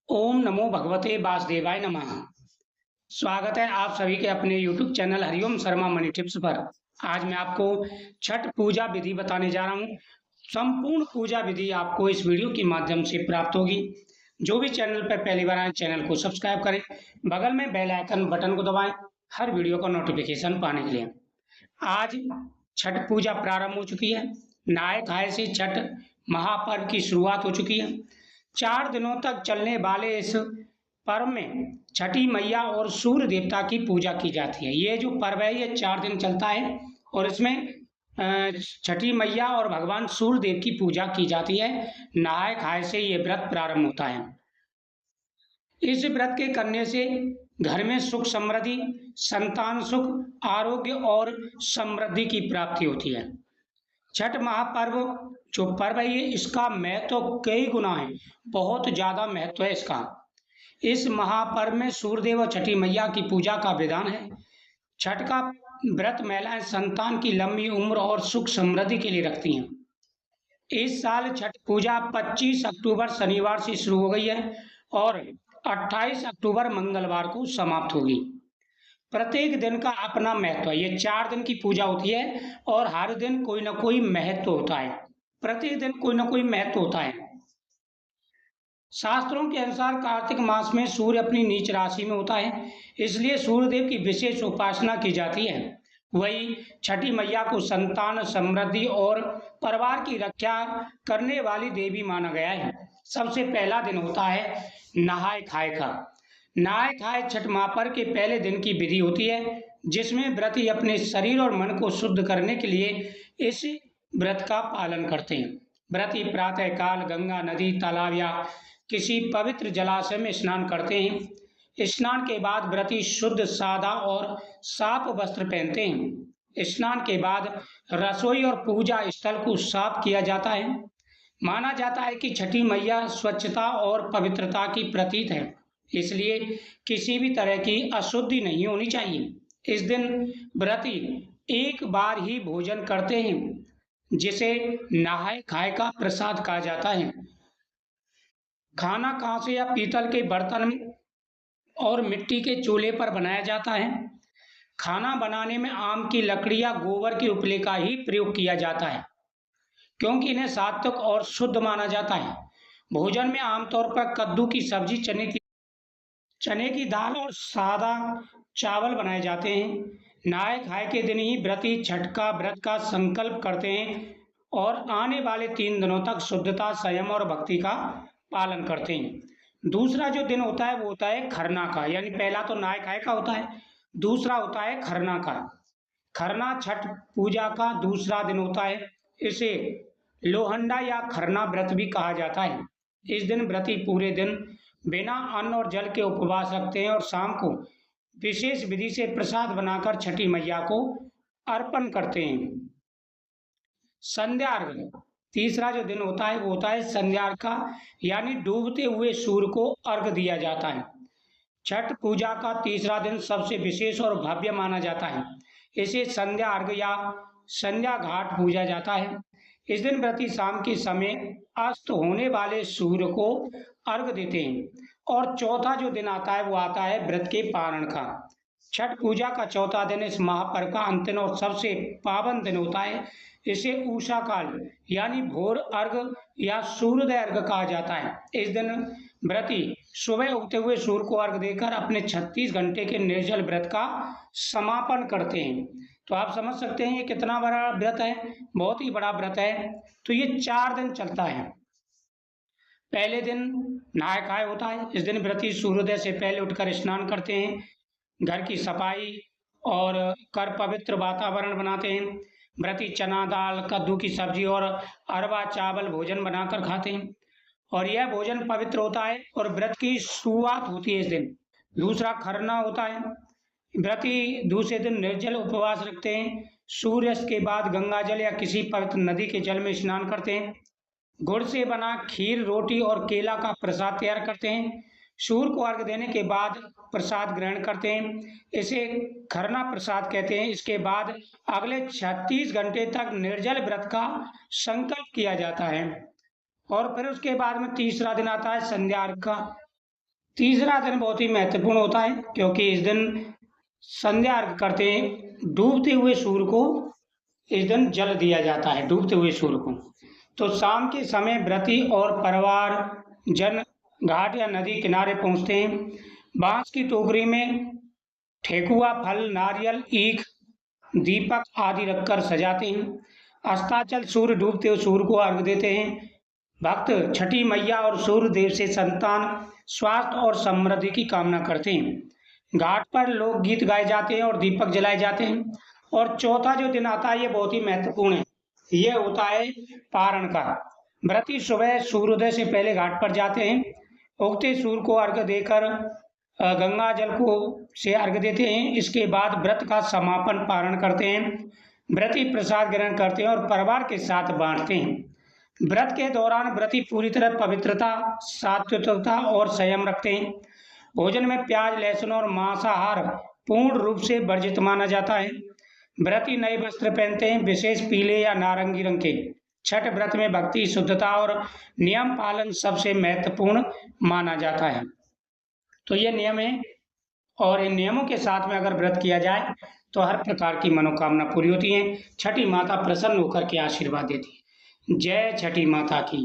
ओम नमो भगवते वासुदेवाय नमः। स्वागत है आप सभी के अपने YouTube channel Hariom Sharma money tips पर। आज मैं आपको छठ पूजा विधि बताने जा रहा हूँ। संपूर्ण पूजा विधि आपको इस वीडियो के माध्यम से प्राप्त होगी। जो भी चैनल पर पहली बार आए चैनल को सब्सक्राइब करें, बगल में बेल आइकन बटन को दबाएं हर वीडियो का नोटिफिकेशन पाने के लिए। आज छठ पूजा प्रारंभ हो चुकी है। नहाय खाए से छठ महापर्व की शुरुआत हो चुकी है। 4 दिनों तक चलने वाले इस पर्व में छठी मैया और सूर्य देवता की पूजा की जाती है। ये जो पर्व है ये 4 दिन चलता है और इसमें छठी मैया और भगवान सूर्य देव की पूजा की जाती है। नहाय खाए से ये व्रत प्रारंभ होता है। इस व्रत के करने से घर में सुख समृद्धि, संतान सुख, आरोग्य और समृद्धि की प्राप्ति होती है। छठ महापर्व जो पर्व है ये इसका महत्व तो कई गुना है, बहुत ज़्यादा महत्व है इसका। इस महापर्व में सूर्यदेव और छठी मैया की पूजा का विधान है। छठ का व्रत महिलाएं संतान की लंबी उम्र और सुख समृद्धि के लिए रखती हैं। इस साल छठ पूजा 25 अक्टूबर शनिवार से शुरू हो गई है और 28 अक्टूबर मंगलवार को समाप्त होगी। प्रत्येक दिन का अपना महत्व है। ये 4 दिन की पूजा होती है और हर दिन कोई ना कोई महत्व होता है। प्रत्येक दिन कोई ना कोई महत्व होता है। शास्त्रों के अनुसार कार्तिक मास में सूर्य अपनी नीच राशि में होता है, इसलिए सूर्यदेव की विशेष उपासना की जाती है। वही छठी मैया को संतान, समृद्धि और परिवार की रक्षा करने वाली देवी माना गया है। सबसे पहला दिन होता है नहाय खाए का। नहाय खाए छठ महापर्व के पहले दिन की विधि होती है, जिसमें व्रती अपने शरीर और मन को शुद्ध करने के लिए इस व्रत का पालन करते हैं। व्रती प्रातः काल गंगा, नदी, तालाब या किसी पवित्र जलाशय में स्नान करते हैं। स्नान के बाद व्रती शुद्ध, सादा और साफ वस्त्र पहनते हैं। स्नान के बाद रसोई और पूजा स्थल को साफ किया जाता है। माना जाता है कि छठी मैया स्वच्छता और पवित्रता की प्रतीक है, इसलिए किसी भी तरह की अशुद्धि नहीं होनी चाहिए। इस दिन व्रती एक बार ही भोजन करते हैं, जिसे नहाय खाए का प्रसाद कहा जाता है। खाना कांसे या पीतल के बर्तन और मिट्टी के चूल्हे पर बनाया जाता है। खाना बनाने में आम की लकड़ी या गोबर की उपले का ही प्रयोग किया जाता है, क्योंकि इन्हें सात्विक और शुद्ध माना जाता है। भोजन में आमतौर पर कद्दू की सब्जी, चने की दाल और सादा चावल बनाए जाते हैं। नहाय खाए के दिन ही व्रती छठ का व्रत का संकल्प करते हैं और आने वाले 3 दिनों तक शुद्धता, संयम और भक्ति का पालन करते हैं। दूसरा जो दिन होता है वो होता है खरना का, यानी पहला तो नहाय खाए का होता है, दूसरा होता है खरना का। खरना छठ पूजा का दूसरा दिन होता है। इसे लोहंडा या खरना व्रत भी कहा जाता है। इस दिन व्रती पूरे दिन बिना अन्न और जल के उपवास रखते हैं और शाम को विशेष विधि से प्रसाद बनाकर छठी मैया को अर्पण करते हैं। संध्या अर्घ्य तीसरा जो दिन होता है वो होता है संध्या अर्घ्य का, यानी डूबते हुए सूर्य को अर्घ्य दिया जाता है। छठ पूजा का तीसरा दिन सबसे विशेष और भव्य माना जाता है। इसे संध्या अर्घ्य या संध्या घाट पूजा जाता है। इस दिन व्रती शाम के समय अस्त होने वाले सूर्य को अर्घ्य देते हैं। और चौथा जो दिन आता है वो आता है व्रत के पारण का। छठ पूजा का चौथा दिन इस महापर्व का अंतिम और सबसे पावन दिन होता है। इसे उषा काल यानी भोर अर्घ या सूर्योदय अर्घ कहा जाता है। इस दिन व्रती सुबह उगते हुए सूर्य को अर्घ देकर अपने 36 घंटे के निर्जल व्रत का समापन करते हैं। तो आप समझ सकते हैं ये कितना बड़ा व्रत है, बहुत ही बड़ा व्रत है। तो ये 4 दिन चलता है। पहले दिन नहाय खाए होता है। इस दिन व्रती सूर्योदय से पहले उठकर स्नान करते हैं, घर की सफाई और कर पवित्र वातावरण बनाते हैं। व्रती चना दाल, कद्दू की सब्जी और अरवा चावल भोजन बनाकर खाते हैं और यह भोजन पवित्र होता है और व्रत की शुरुआत होती है इस दिन। दूसरा खरना होता है। व्रती दूसरे दिन निर्जल उपवास रखते हैं। सूर्यास्त के बाद गंगा जल या किसी पवित्र नदी के जल में स्नान करते हैं। गुड़ से बना खीर, रोटी और केला का प्रसाद तैयार करते हैं। सूर्य को अर्घ्य देने के बाद प्रसाद ग्रहण करते हैं। इसे खरना प्रसाद कहते हैं। इसके बाद अगले 36 घंटे तक निर्जल व्रत का संकल्प किया जाता है और फिर उसके बाद में तीसरा दिन आता है संध्या अर्घ्य का। तीसरा दिन बहुत ही महत्वपूर्ण होता है, क्योंकि इस दिन संध्या अर्घ करते हैं। डूबते हुए सूर्य को इस दिन जल दिया जाता है, डूबते हुए सूर्य को। तो शाम के समय व्रती और परिवार जन घाट या नदी किनारे पहुंचते हैं। बांस की टोकरी में ठेकुआ, फल, नारियल, ईख, दीपक आदि रखकर सजाते हैं। अस्ताचल सूर्य डूबते हुए सूर्य को अर्घ देते हैं। भक्त छठी मैया और सूर्य देव से संतान, स्वास्थ्य और समृद्धि की कामना करते हैं। घाट पर लोकगीत गाए जाते हैं और दीपक जलाए जाते हैं। और चौथा जो दिन आता है ये बहुत ही महत्वपूर्ण है, ये होता है पारण का। व्रती सुबह सूर्योदय से पहले घाट पर जाते हैं। उगते सूर्य को अर्घ देकर गंगा जल को से अर्घ देते हैं। इसके बाद व्रत का समापन पारण करते हैं। व्रती प्रसाद ग्रहण करते हैं और परिवार के साथ बांटते हैं। व्रत के दौरान व्रती पूरी तरह पवित्रता, सात्विकता और संयम रखते हैं। भोजन में प्याज, लहसुन और मांसाहार पूर्ण रूप से वर्जित माना जाता है। व्रती नए वस्त्र पहनते हैं, विशेष पीले या नारंगी रंग के। छठ व्रत में भक्ति, शुद्धता और नियम पालन सबसे महत्वपूर्ण माना जाता है। तो ये नियम है, और इन नियमों के साथ में अगर व्रत किया जाए तो हर प्रकार की मनोकामना पूरी होती है। छठी माता प्रसन्न होकर के आशीर्वाद देती है। जय छठी माता की।